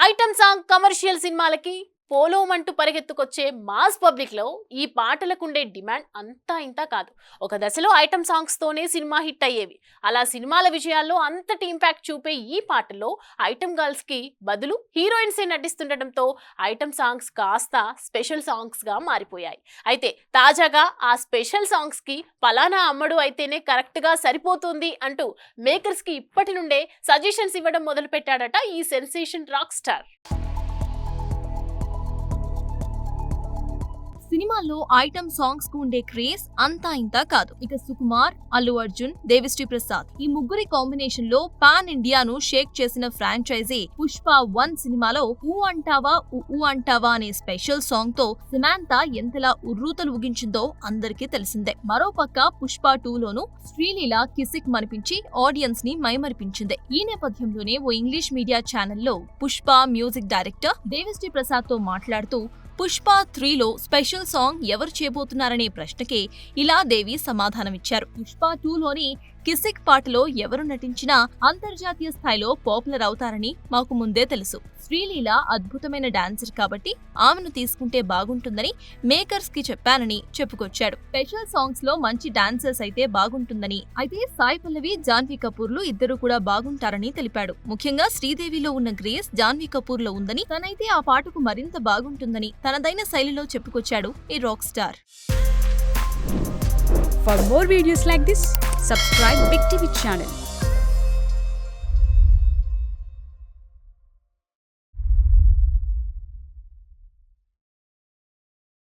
Item song commercial సినిమాలకి పోలోమంటూ పరిగెత్తుకొచ్చే mass public లో ఈ పాటలకుండే డిమాండ్ అంతా ఇంత కాదు. ఒక దశలో ఐటమ్ సాంగ్స్ తోనే సినిమా హిట్ అయ్యేవి. అలా సినిమాల విజయాల్లో అంతటి ఇంపాక్ట్ చూపే ఈ పాటల్లో ఐటమ్ గర్ల్స్ కి బదులు హీరోయిన్సే నటిస్తుండటంతో ఐటమ్ సాంగ్స్ కాస్త స్పెషల్ సాంగ్స్ గా మారిపోయాయి. అయితే తాజాగా ఆ స్పెషల్ సాంగ్స్ కి పలానా అమ్మడు అయితేనే కరెక్ట్ గా సరిపోతుంది అంటూ మేకర్స్ కి ఇప్పటి నుండే సజెషన్స్ ఇవ్వడం మొదలు పెట్టాడట ఈ సెన్సేషన్ రాక్ స్టార్. సినిమాల్లో ఐటమ్ సాంగ్స్ కు ఉండే క్రేజ్ అంతా ఇంతా కాదు. ఇక సుకుమార్, అల్లు అర్జున్, దేవిశ్రీ ప్రసాద్ ఈ ముగ్గురి కాంబినేషన్ లో పాన్ ఇండియాను షేక్ చేసిన ఫ్రాంచైజీ పుష్ప 1 సినిమాలో ఊ అంటావా ఊ అంటావా అనే స్పెషల్ సాంగ్ తో సమంత ఎంతలా ఉర్రూతలు ఊగించిందో అందరికీ తెలిసిందే. మరోపక్క పుష్ప 2 లోను శ్రీలీల కిసిక్ మనిపించి ఆడియన్స్ ని మైమరిపించింది. ఈ నేపథ్యంలోనే ఓ ఇంగ్లీష్ మీడియా ఛానల్లో పుష్ప మ్యూజిక్ డైరెక్టర్ దేవిశ్రీ ప్రసాద్ తో మాట్లాడుతూ పుష్ప 3లో స్పెషల్ సాంగ్ ఎవరు చేయబోతున్నారనే ప్రశ్నకే ఇలా దేవి సమాధానమిచ్చారు. పుష్ప 2లోని కిసిక్ పాటలో ఎవరు నటించినా అంతర్జాతీయ స్థాయిలో పాపులర్ అవుతారని మాకు ముందే తెలుసు. శ్రీలీల అద్భుతమైన డాన్సర్ కాబట్టి ఆమెను తీసుకుంటే బాగుంటుందని మేకర్స్ కి చెప్పానని చెప్పుకొచ్చాడు. స్పెషల్ సాంగ్స్ లో మంచి డాన్సర్స్ అయితే బాగుంటుందని, అయితే సాయి పల్లవి, జాన్వీ కపూర్లు ఇద్దరు కూడా బాగుంటారని తెలిపాడు. ముఖ్యంగా శ్రీదేవిలో ఉన్న గ్రేస్ జాన్వీ కపూర్ లో ఉందని, తనైతే ఆ పాటకు మరింత బాగుంటుందని తనదైన శైలిలో చెప్పుకొచ్చాడు ఈ rock star. For more videos like this, subscribe Big TV channel.